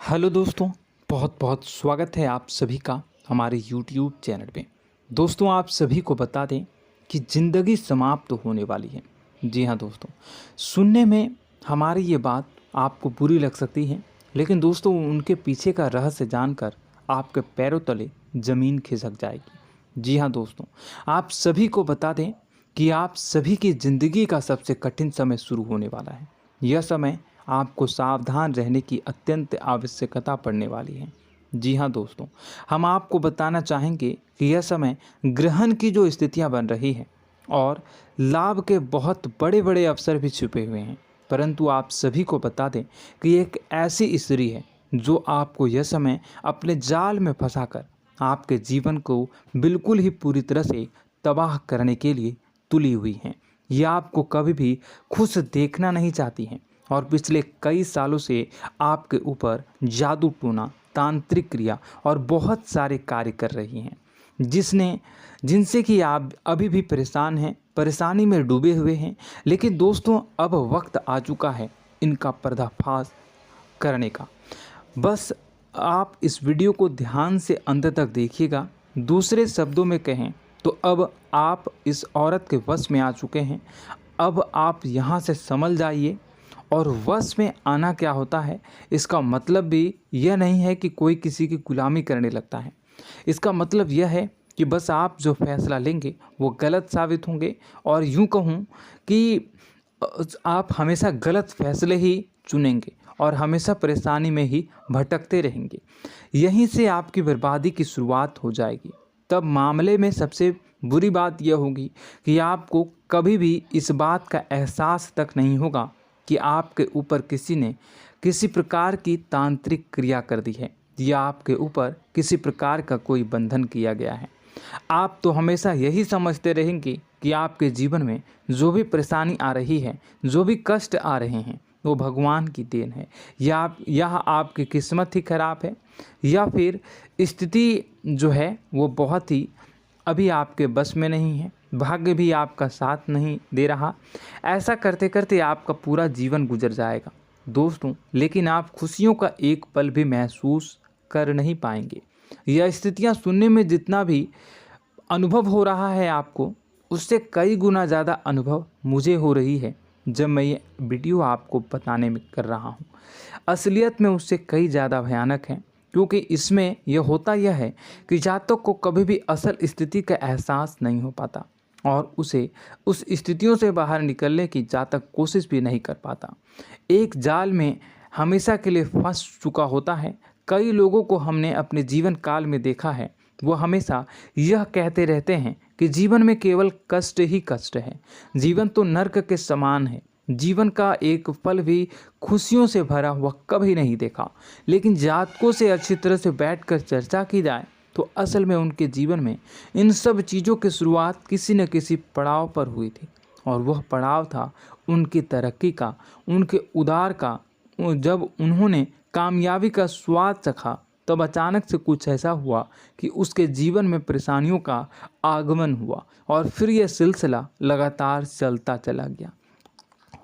Hello दोस्तों, बहुत बहुत स्वागत है आप सभी का हमारे YouTube चैनल पे। दोस्तों, आप सभी को बता दें कि ज़िंदगी समाप्त होने वाली है। जी हाँ दोस्तों, सुनने में हमारी ये बात आपको बुरी लग सकती है, लेकिन दोस्तों उनके पीछे का रहस्य जानकर आपके पैरों तले ज़मीन खिसक जाएगी। जी हाँ दोस्तों, आप सभी को बता दें कि आप सभी की ज़िंदगी का सबसे कठिन समय शुरू होने वाला है। यह समय आपको सावधान रहने की अत्यंत आवश्यकता पड़ने वाली है। जी हाँ दोस्तों, हम आपको बताना चाहेंगे कि यह समय ग्रहण की जो स्थितियाँ बन रही है और लाभ के बहुत बड़े बड़े अवसर भी छुपे हुए हैं। परंतु आप सभी को बता दें कि एक ऐसी स्त्री है जो आपको यह समय अपने जाल में फंसाकर आपके जीवन को बिल्कुल ही पूरी तरह से तबाह करने के लिए तुली हुई हैं। यह आपको कभी भी खुश देखना नहीं चाहती हैं और पिछले कई सालों से आपके ऊपर जादू टोना, तांत्रिक क्रिया और बहुत सारे कार्य कर रही हैं, जिनसे कि आप अभी भी परेशान हैं, परेशानी में डूबे हुए हैं। लेकिन दोस्तों, अब वक्त आ चुका है इनका पर्दाफाश करने का। बस आप इस वीडियो को ध्यान से अंत तक देखिएगा। दूसरे शब्दों में कहें तो अब आप इस औरत के वश में आ चुके हैं। अब आप यहाँ से संभल जाइए। और वश में आना क्या होता है, इसका मतलब भी यह नहीं है कि कोई किसी की गुलामी करने लगता है। इसका मतलब यह है कि बस आप जो फैसला लेंगे वो गलत साबित होंगे, और यूँ कहूँ कि आप हमेशा गलत फैसले ही चुनेंगे और हमेशा परेशानी में ही भटकते रहेंगे। यहीं से आपकी बर्बादी की शुरुआत हो जाएगी। तब मामले में सबसे बुरी बात यह होगी कि आपको कभी भी इस बात का एहसास तक नहीं होगा कि आपके ऊपर किसी ने किसी प्रकार की तांत्रिक क्रिया कर दी है या आपके ऊपर किसी प्रकार का कोई बंधन किया गया है। आप तो हमेशा यही समझते रहेंगे कि आपके जीवन में जो भी परेशानी आ रही है, जो भी कष्ट आ रहे हैं, वो भगवान की देन है, या आपकी किस्मत ही खराब है, या फिर स्थिति जो है वो बहुत ही अभी आपके बस में नहीं है, भाग्य भी आपका साथ नहीं दे रहा। ऐसा करते करते आपका पूरा जीवन गुजर जाएगा दोस्तों, लेकिन आप खुशियों का एक पल भी महसूस कर नहीं पाएंगे। यह स्थितियां सुनने में जितना भी अनुभव हो रहा है आपको, उससे कई गुना ज़्यादा अनुभव मुझे हो रही है जब मैं ये वीडियो आपको बताने में कर रहा हूँ। असलियत में उससे कई ज़्यादा भयानक है, क्योंकि इसमें यह होता यह है कि जातक को कभी भी असल स्थिति का एहसास नहीं हो पाता और उसे उस स्थितियों से बाहर निकलने की जातक कोशिश भी नहीं कर पाता। एक जाल में हमेशा के लिए फंस चुका होता है। कई लोगों को हमने अपने जीवन काल में देखा है, वो हमेशा यह कहते रहते हैं कि जीवन में केवल कष्ट ही कष्ट है, जीवन तो नर्क के समान है, जीवन का एक पल भी खुशियों से भरा हुआ कभी नहीं देखा। लेकिन जातकों से अच्छी तरह से बैठकर चर्चा की जाए तो असल में उनके जीवन में इन सब चीज़ों की शुरुआत किसी न किसी पड़ाव पर हुई थी, और वह पड़ाव था उनकी तरक्की का, उनके उदार का। जब उन्होंने कामयाबी का स्वाद चखा, तब अचानक से कुछ ऐसा हुआ कि उसके जीवन में परेशानियों का आगमन हुआ, और फिर यह सिलसिला लगातार चलता चला गया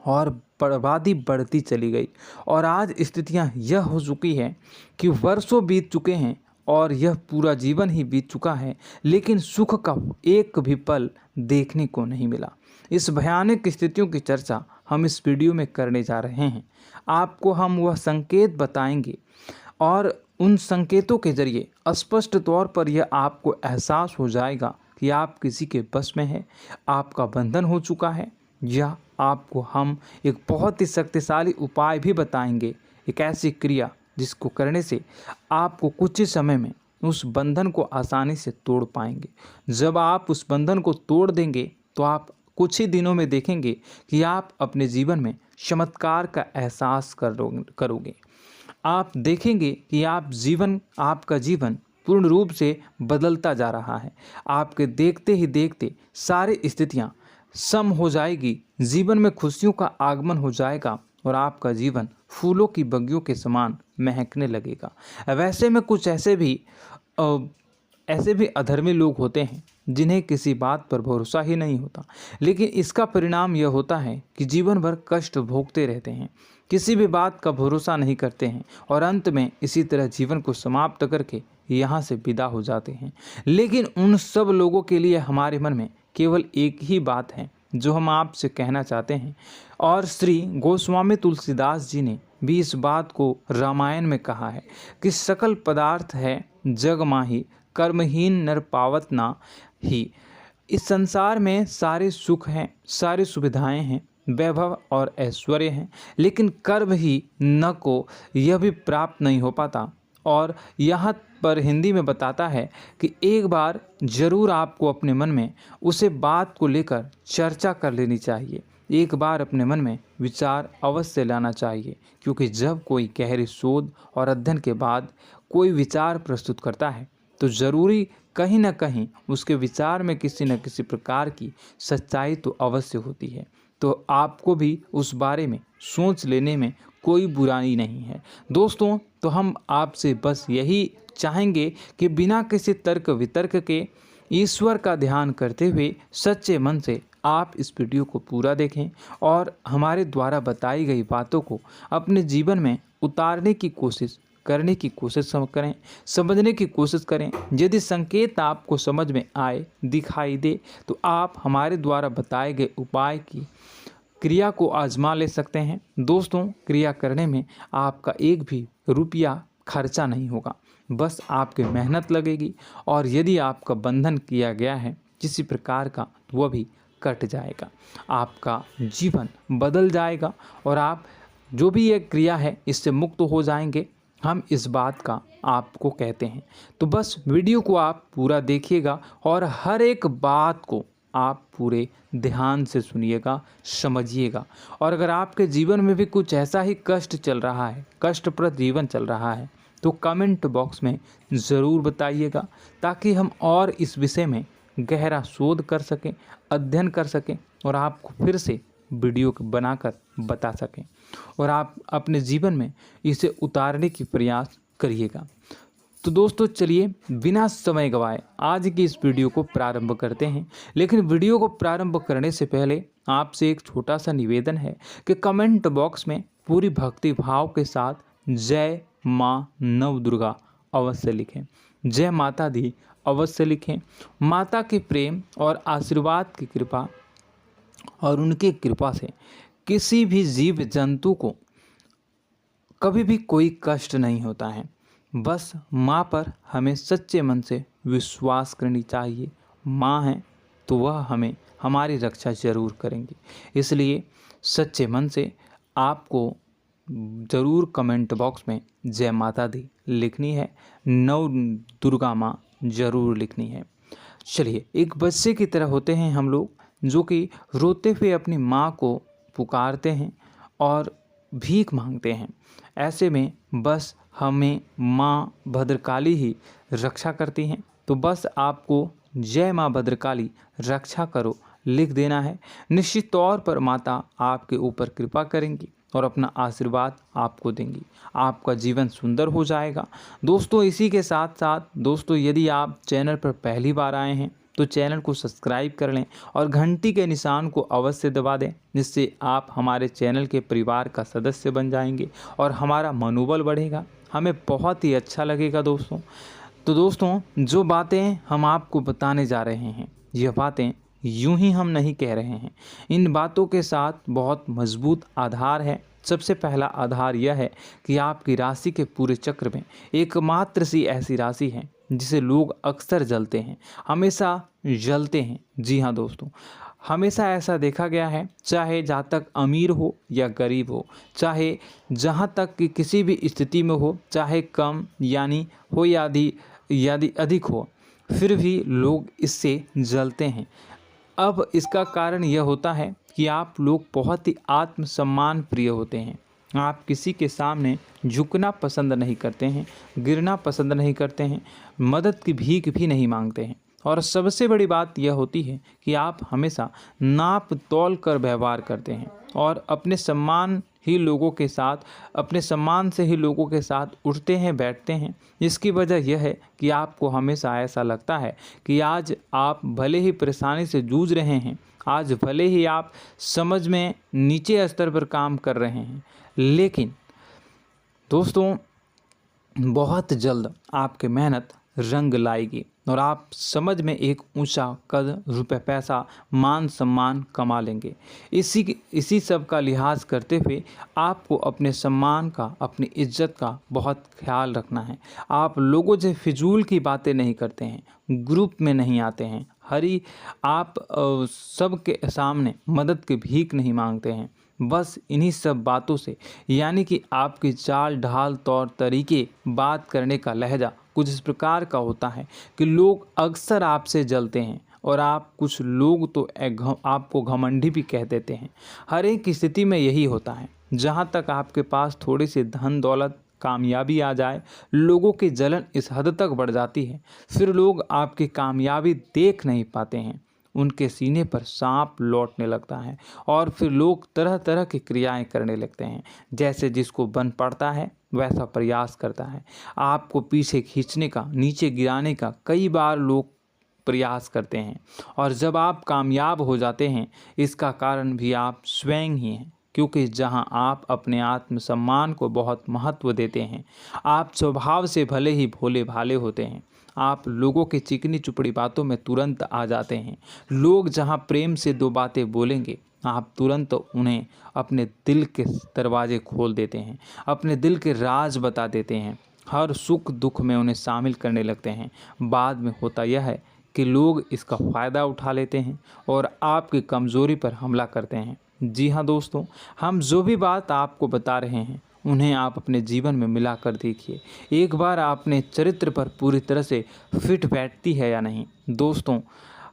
और बर्बादी बढ़ती चली गई। और आज स्थितियां यह हो चुकी है कि वर्षों बीत चुके हैं और यह पूरा जीवन ही बीत चुका है, लेकिन सुख का एक भी पल देखने को नहीं मिला। इस भयानक स्थितियों की चर्चा हम इस वीडियो में करने जा रहे हैं। आपको हम वह संकेत बताएंगे और उन संकेतों के जरिए स्पष्ट तौर पर यह आपको एहसास हो जाएगा कि आप किसी के बस में हैं, आपका बंधन हो चुका है, या आपको हम एक बहुत ही शक्तिशाली उपाय भी बताएंगे, एक ऐसी क्रिया जिसको करने से आपको कुछ ही समय में उस बंधन को आसानी से तोड़ पाएंगे। जब आप उस बंधन को तोड़ देंगे तो आप कुछ ही दिनों में देखेंगे कि आप अपने जीवन में चमत्कार का एहसास करोगे। आप देखेंगे कि आपका जीवन पूर्ण रूप से बदलता जा रहा है। आपके देखते ही देखते सारी स्थितियां सम हो जाएगी, जीवन में खुशियों का आगमन हो जाएगा और आपका जीवन फूलों की बगियों के समान महकने लगेगा। वैसे में कुछ ऐसे भी अधर्मी लोग होते हैं जिन्हें किसी बात पर भरोसा ही नहीं होता, लेकिन इसका परिणाम यह होता है कि जीवन भर कष्ट भोगते रहते हैं, किसी भी बात का भरोसा नहीं करते हैं और अंत में इसी तरह जीवन को समाप्त करके यहाँ से विदा हो जाते हैं। लेकिन उन सब लोगों के लिए हमारे मन में केवल एक ही बात है जो हम आपसे कहना चाहते हैं, और श्री गोस्वामी तुलसीदास जी ने भी इस बात को रामायण में कहा है कि सकल पदार्थ है जग माही, कर्महीन नर पावत ना ही। इस संसार में सारे सुख हैं, सारी सुविधाएं हैं, वैभव और ऐश्वर्य हैं, लेकिन कर्म ही न को यह भी प्राप्त नहीं हो पाता। और यहाँ पर हिंदी में बताता है कि एक बार जरूर आपको अपने मन में उसे बात को लेकर चर्चा कर लेनी चाहिए, एक बार अपने मन में विचार अवश्य लाना चाहिए, क्योंकि जब कोई गहरी शोध और अध्ययन के बाद कोई विचार प्रस्तुत करता है तो ज़रूरी कहीं ना कहीं उसके विचार में किसी न किसी प्रकार की सच्चाई तो अवश्य होती है। तो आपको भी उस बारे में सोच लेने में कोई बुराई नहीं है। दोस्तों, तो हम आपसे बस यही चाहेंगे कि बिना किसी तर्क वितर्क के ईश्वर का ध्यान करते हुए सच्चे मन से आप इस वीडियो को पूरा देखें और हमारे द्वारा बताई गई बातों को अपने जीवन में उतारने की कोशिश करने की कोशिश करें, समझने की कोशिश करें। यदि संकेत आपको समझ में आए, दिखाई दे, तो आप हमारे द्वारा बताए गए उपाय की क्रिया को आजमा ले सकते हैं। दोस्तों, क्रिया करने में आपका एक भी रुपया खर्चा नहीं होगा, बस आपकी मेहनत लगेगी, और यदि आपका बंधन किया गया है किसी प्रकार का तो वह भी कट जाएगा, आपका जीवन बदल जाएगा और आप जो भी ये क्रिया है इससे मुक्त हो जाएंगे। हम इस बात का आपको कहते हैं। तो बस वीडियो को आप पूरा देखिएगा और हर एक बात को आप पूरे ध्यान से सुनिएगा, समझिएगा। और अगर आपके जीवन में भी कुछ ऐसा ही कष्ट चल रहा है, कष्टप्रद जीवन चल रहा है, तो कमेंट बॉक्स में ज़रूर बताइएगा, ताकि हम और इस विषय में गहरा शोध कर सकें, अध्ययन कर सकें और आपको फिर से वीडियो बनाकर बता सकें और आप अपने जीवन में इसे उतारने की प्रयास करिएगा। तो दोस्तों, चलिए बिना समय गवाए आज की इस वीडियो को प्रारंभ करते हैं। लेकिन वीडियो को प्रारंभ करने से पहले आपसे एक छोटा सा निवेदन है कि कमेंट बॉक्स में पूरी भक्ति भाव के साथ जय माँ नव दुर्गा अवश्य लिखें, जय माता दी अवश्य लिखें। माता के प्रेम और आशीर्वाद की कृपा और उनकी कृपा से किसी भी जीव जंतु को कभी भी कोई कष्ट नहीं होता है। बस माँ पर हमें सच्चे मन से विश्वास करनी चाहिए। माँ है तो वह हमें हमारी रक्षा जरूर करेंगी। इसलिए सच्चे मन से आपको ज़रूर कमेंट बॉक्स में जय माता दी लिखनी है, नव दुर्गा माँ ज़रूर लिखनी है। चलिए, एक बच्चे की तरह होते हैं हम लोग, जो कि रोते हुए अपनी माँ को पुकारते हैं और भीख मांगते हैं। ऐसे में बस हमें माँ भद्रकाली ही रक्षा करती हैं। तो बस आपको जय माँ भद्रकाली रक्षा करो लिख देना है। निश्चित तौर पर माता आपके ऊपर कृपा करेंगी और अपना आशीर्वाद आपको देंगी, आपका जीवन सुंदर हो जाएगा। दोस्तों, इसी के साथ साथ दोस्तों, यदि आप चैनल पर पहली बार आए हैं तो चैनल को सब्सक्राइब कर लें और घंटी के निशान को अवश्य दबा दें, जिससे आप हमारे चैनल के परिवार का सदस्य बन जाएंगे और हमारा मनोबल बढ़ेगा, हमें बहुत ही अच्छा लगेगा दोस्तों। तो दोस्तों, जो बातें हम आपको बताने जा रहे हैं, यह बातें यूं ही हम नहीं कह रहे हैं। इन बातों के साथ बहुत मजबूत आधार है। सबसे पहला आधार यह है कि आपकी राशि के पूरे चक्र में एकमात्र सी ऐसी राशि है जिसे लोग अक्सर जलते हैं, हमेशा जलते हैं। जी हाँ दोस्तों, हमेशा ऐसा देखा गया है, चाहे जहाँ तक अमीर हो या गरीब हो, चाहे जहाँ तक कि किसी भी स्थिति में हो, चाहे कम यानी हो या अधिक हो, फिर भी लोग इससे जलते हैं। अब इसका कारण यह होता है कि आप लोग बहुत ही आत्मसम्मान प्रिय होते हैं। आप किसी के सामने झुकना पसंद नहीं करते हैं, गिरना पसंद नहीं करते हैं, मदद की भीख भी नहीं मांगते हैं। और सबसे बड़ी बात यह होती है कि आप हमेशा नाप तोल कर व्यवहार करते हैं और अपने सम्मान ही लोगों के साथ, अपने सम्मान से ही लोगों के साथ उठते हैं, बैठते हैं। इसकी वजह यह है कि आपको हमेशा ऐसा लगता है कि आज आप भले ही परेशानी से जूझ रहे हैं, आज भले ही आप समझ में नीचे स्तर पर काम कर रहे हैं, लेकिन दोस्तों बहुत जल्द आपकी मेहनत रंग लाएगी और आप समझ में एक ऊंचा कद, रुपए, पैसा, मान सम्मान कमा लेंगे। इसी सब का लिहाज करते हुए आपको अपने सम्मान का, अपनी इज्जत का बहुत ख्याल रखना है। आप लोगों से फिजूल की बातें नहीं करते हैं, ग्रुप में नहीं आते हैं, आप सबके सामने मदद की भीख नहीं मांगते हैं। बस इन्हीं सब बातों से, यानी कि आपकी चाल ढाल, तौर तरीके, बात करने का लहजा कुछ इस प्रकार का होता है कि लोग अक्सर आपसे जलते हैं और कुछ लोग तो आपको घमंडी भी कह देते हैं। हर एक स्थिति में यही होता है। जहाँ तक आपके पास थोड़ी सी धन दौलत, कामयाबी आ जाए, लोगों की जलन इस हद तक बढ़ जाती है, फिर लोग आपकी कामयाबी देख नहीं पाते हैं, उनके सीने पर सांप लौटने लगता है और फिर लोग तरह तरह की क्रियाएं करने लगते हैं। जैसे जिसको बन पड़ता है वैसा प्रयास करता है। आपको पीछे खींचने का, नीचे गिराने का कई बार लोग प्रयास करते हैं और जब आप कामयाब हो जाते हैं, इसका कारण भी आप स्वयं ही हैं। क्योंकि जहां आप अपने आत्मसम्मान को बहुत महत्व देते हैं, आप स्वभाव से भले ही भोले भाले होते हैं, आप लोगों की चिकनी चुपड़ी बातों में तुरंत आ जाते हैं। लोग जहां प्रेम से दो बातें बोलेंगे, आप तुरंत उन्हें अपने दिल के दरवाजे खोल देते हैं, अपने दिल के राज बता देते हैं, हर सुख दुख में उन्हें शामिल करने लगते हैं। बाद में होता यह है कि लोग इसका फ़ायदा उठा लेते हैं और आपकी कमज़ोरी पर हमला करते हैं। जी हाँ दोस्तों, हम जो भी बात आपको बता रहे हैं उन्हें आप अपने जीवन में मिलाकर देखिए। एक बार आपने चरित्र पर पूरी तरह से फिट बैठती है या नहीं। दोस्तों,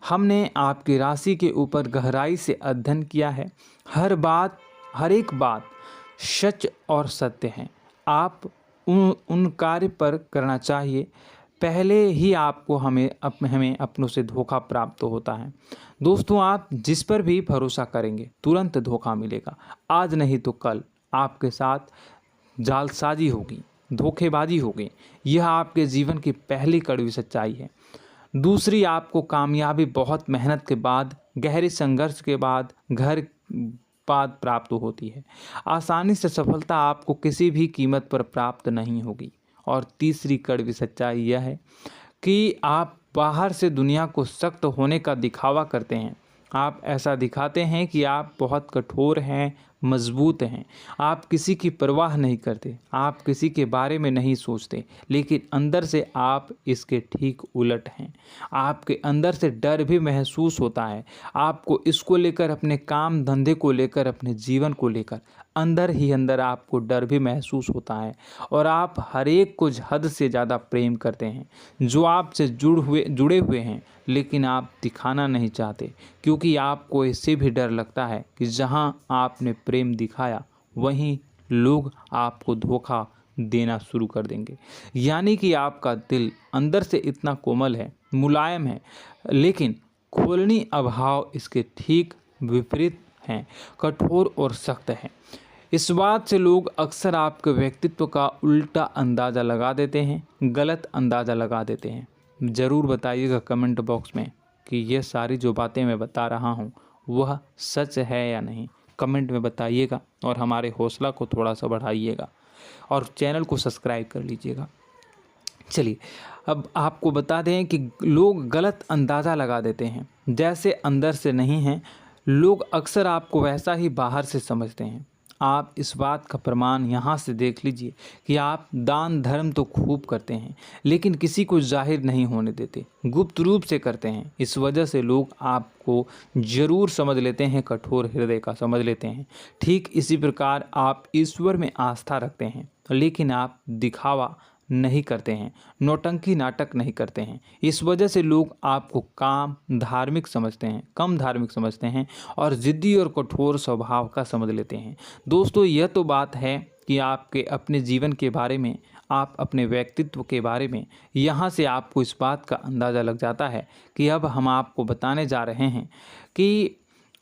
हमने आपकी राशि के ऊपर गहराई से अध्ययन किया है। हर एक बात सच और सत्य है। आप उन कार्य पर करना चाहिए, पहले ही आपको हमें अपनों से धोखा प्राप्त होता है। दोस्तों, आप जिस पर भी भरोसा करेंगे तुरंत धोखा मिलेगा। आज नहीं तो कल आपके साथ जालसाजी होगी, धोखेबाजी होगी। यह आपके जीवन की पहली कड़वी सच्चाई है। दूसरी, आपको कामयाबी बहुत मेहनत के बाद, गहरे संघर्ष के बाद प्राप्त होती है। आसानी से सफलता आपको किसी भी कीमत पर प्राप्त नहीं होगी। और तीसरी कड़वी सच्चाई यह है कि आप बाहर से दुनिया को सख्त होने का दिखावा करते हैं। आप ऐसा दिखाते हैं कि आप बहुत कठोर हैं, मजबूत हैं, आप किसी की परवाह नहीं करते, आप किसी के बारे में नहीं सोचते, लेकिन अंदर से आप इसके ठीक उलट हैं। आपके अंदर से डर भी महसूस होता है। आपको इसको लेकर, अपने काम धंधे को लेकर, अपने जीवन को लेकर अंदर ही अंदर आपको डर भी महसूस होता है और आप हर एक को हद से ज़्यादा प्रेम करते हैं, जो आपसे जुड़े हुए हैं, लेकिन आप दिखाना नहीं चाहते, क्योंकि आपको इससे भी डर लगता है कि जहां आपने प्रेम दिखाया वहीं लोग आपको धोखा देना शुरू कर देंगे। यानी कि आपका दिल अंदर से इतना कोमल है, मुलायम है, लेकिन खोलनी अभाव इसके ठीक विपरीत हैं, कठोर और सख्त है। इस बात से लोग अक्सर आपके व्यक्तित्व का उल्टा अंदाज़ा लगा देते हैं, गलत अंदाज़ा लगा देते हैं। ज़रूर बताइएगा कमेंट बॉक्स में कि ये सारी जो बातें मैं बता रहा हूँ वह सच है या नहीं। कमेंट में बताइएगा और हमारे हौसला को थोड़ा सा बढ़ाइएगा और चैनल को सब्सक्राइब कर लीजिएगा। चलिए, अब आपको बता दें कि लोग गलत अंदाज़ा लगा देते हैं। जैसे अंदर से नहीं हैं, लोग अक्सर आपको वैसा ही बाहर से समझते हैं। आप इस बात का प्रमाण यहाँ से देख लीजिए कि आप दान धर्म तो खूब करते हैं, लेकिन किसी को जाहिर नहीं होने देते, गुप्त रूप से करते हैं। इस वजह से लोग आपको ज़रूर समझ लेते हैं, कठोर हृदय का समझ लेते हैं। ठीक इसी प्रकार आप ईश्वर में आस्था रखते हैं, लेकिन आप दिखावा नहीं करते हैं, नौटंकी नाटक नहीं करते हैं। इस वजह से लोग आपको कम धार्मिक समझते हैं और ज़िद्दी और कठोर स्वभाव का समझ लेते हैं। दोस्तों, यह तो बात है कि आपके अपने जीवन के बारे में, आप अपने व्यक्तित्व के बारे में, यहाँ से आपको इस बात का अंदाज़ा लग जाता है कि अब हम आपको बताने जा रहे हैं कि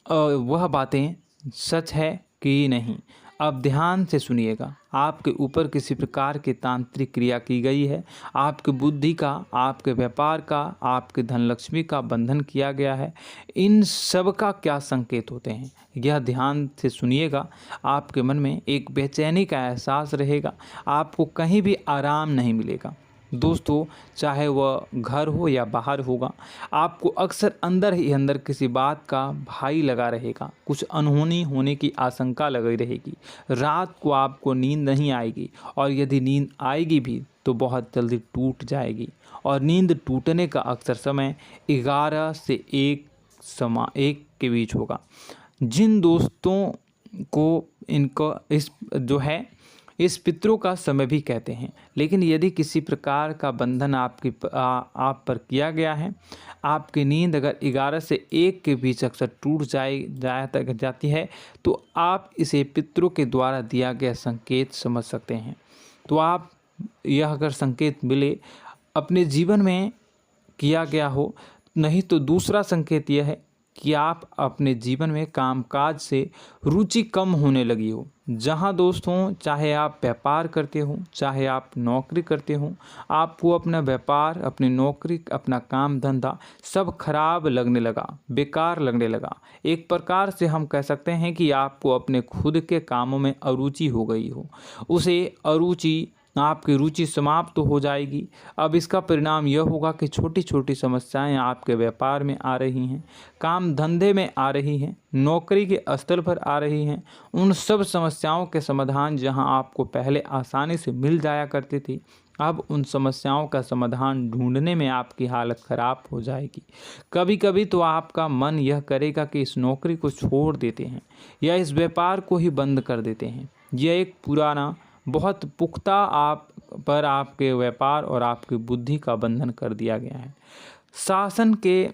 वह बातें सच है कि नहीं। अब ध्यान से सुनिएगा, आपके ऊपर किसी प्रकार की तांत्रिक क्रिया की गई है, आपकी बुद्धि का, आपके व्यापार का, आपके धन लक्ष्मी का बंधन किया गया है। इन सब का क्या संकेत होते हैं, यह ध्यान से सुनिएगा। आपके मन में एक बेचैनी का एहसास रहेगा, आपको कहीं भी आराम नहीं मिलेगा। दोस्तों, चाहे वह घर हो या बाहर होगा, आपको अक्सर अंदर ही अंदर किसी बात का भाई लगा रहेगा, कुछ अनहोनी होने की आशंका लगी रहेगी। रात को आपको नींद नहीं आएगी, और यदि नींद आएगी भी तो बहुत जल्दी टूट जाएगी। और नींद टूटने का अक्सर समय 11 से 1 के बीच होगा। जिन दोस्तों को इनको इस पितरों का समय भी कहते हैं। लेकिन यदि किसी प्रकार का बंधन आप पर किया गया है, आपकी नींद अगर 11 से 1 के बीच अक्सर टूट जाती है, तो आप इसे पितरों के द्वारा दिया गया संकेत समझ सकते हैं। तो आप यह अगर संकेत मिले अपने जीवन में किया गया हो, नहीं तो दूसरा संकेत यह है कि आप अपने जीवन में कामकाज से रुचि कम होने लगी हो। जहां दोस्तों, चाहे आप व्यापार करते हो, चाहे आप नौकरी करते हो, आपको अपना व्यापार, अपनी नौकरी, अपना काम धंधा सब खराब लगने लगा, बेकार लगने लगा। एक प्रकार से हम कह सकते हैं कि आपको अपने खुद के कामों में अरुचि हो गई हो। आपकी रुचि समाप्त हो जाएगी। अब इसका परिणाम यह होगा कि छोटी छोटी समस्याएं आपके व्यापार में आ रही हैं, काम धंधे में आ रही हैं, नौकरी के स्तर पर आ रही हैं। उन सब समस्याओं के समाधान जहां आपको पहले आसानी से मिल जाया करती थी, अब उन समस्याओं का समाधान ढूंढने में आपकी हालत ख़राब हो जाएगी। कभी कभी तो आपका मन यह करेगा कि इस नौकरी को छोड़ देते हैं या इस व्यापार को ही बंद कर देते हैं। यह एक पुराना, बहुत पुख्ता आपके व्यापार और आपकी बुद्धि का बंधन कर दिया गया है। शासन के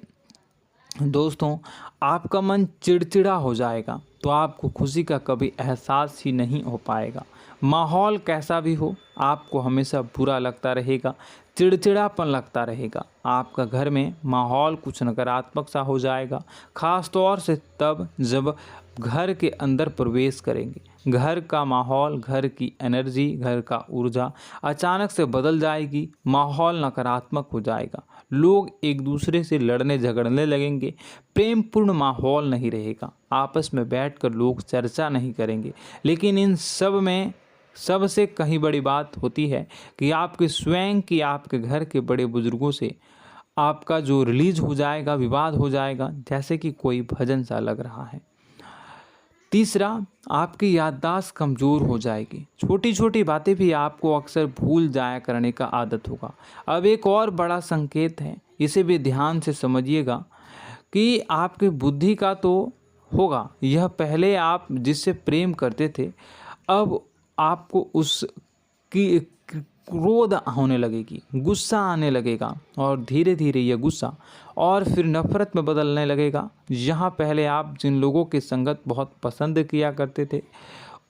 दोस्तों, आपका मन चिड़चिड़ा हो जाएगा, तो आपको खुशी का कभी एहसास ही नहीं हो पाएगा। माहौल कैसा भी हो, आपको हमेशा बुरा लगता रहेगा, चिड़चिड़ापन लगता रहेगा। आपका घर में माहौल कुछ नकारात्मक सा हो जाएगा, ख़ास तौर से तब जब घर के अंदर प्रवेश करेंगे। घर का माहौल, घर की एनर्जी, घर का ऊर्जा अचानक से बदल जाएगी, माहौल नकारात्मक हो जाएगा। लोग एक दूसरे से लड़ने झगड़ने लगेंगे, प्रेमपूर्ण माहौल नहीं रहेगा, आपस में बैठकर लोग चर्चा नहीं करेंगे। लेकिन इन सब में सबसे कहीं बड़ी बात होती है कि आपके घर के बड़े बुजुर्गों से आपका जो रिलीज हो जाएगा, विवाद हो जाएगा, जैसे कि कोई भजन सा लग रहा है। तीसरा, आपकी याददाश्त कमज़ोर हो जाएगी, छोटी छोटी बातें भी आपको अक्सर भूल जाया करने का आदत होगा। अब एक और बड़ा संकेत है, इसे भी ध्यान से समझिएगा कि आपकी बुद्धि का तो होगा, यह पहले आप जिससे प्रेम करते थे, अब आपको उसकी क्रोध होने लगेगी, गुस्सा आने लगेगा, और धीरे धीरे यह गुस्सा और फिर नफरत में बदलने लगेगा। यहाँ पहले आप जिन लोगों की संगत बहुत पसंद किया करते थे,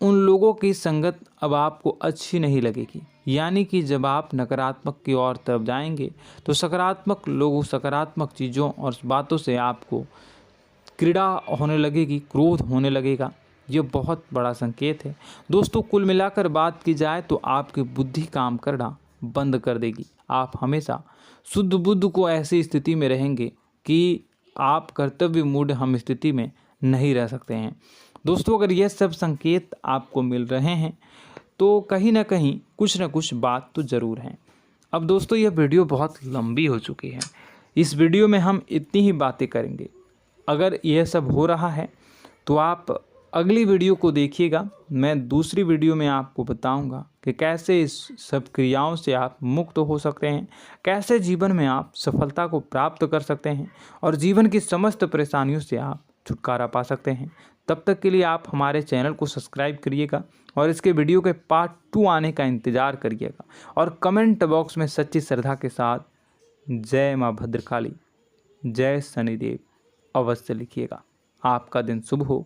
उन लोगों की संगत अब आपको अच्छी नहीं लगेगी। यानी कि जब आप नकारात्मक की ओर तरफ जाएंगे, तो सकारात्मक लोगों, सकारात्मक चीज़ों और बातों से आपको क्रीड़ा होने लगेगी, क्रोध होने लगेगा। ये बहुत बड़ा संकेत है दोस्तों। कुल मिलाकर बात की जाए तो आपकी बुद्धि काम करना बंद कर देगी। आप हमेशा शुद्ध बुद्ध को ऐसी स्थिति में रहेंगे कि आप कर्तव्य मूढ़ हम स्थिति में नहीं रह सकते हैं। दोस्तों, अगर यह सब संकेत आपको मिल रहे हैं तो कहीं ना कहीं कुछ ना कुछ बात तो ज़रूर है। अब दोस्तों, यह वीडियो बहुत लंबी हो चुकी है, इस वीडियो में हम इतनी ही बातें करेंगे। अगर यह सब हो रहा है तो आप अगली वीडियो को देखिएगा। मैं दूसरी वीडियो में आपको बताऊंगा कि कैसे इस सब क्रियाओं से आप मुक्त हो सकते हैं, कैसे जीवन में आप सफलता को प्राप्त कर सकते हैं और जीवन की समस्त परेशानियों से आप छुटकारा पा सकते हैं। तब तक के लिए आप हमारे चैनल को सब्सक्राइब करिएगा और इसके वीडियो के पार्ट 2 आने का इंतज़ार करिएगा। और कमेंट बॉक्स में सच्ची श्रद्धा के साथ जय माँ भद्रकाली, जय शनिदेव अवश्य लिखिएगा। आपका दिन शुभ हो।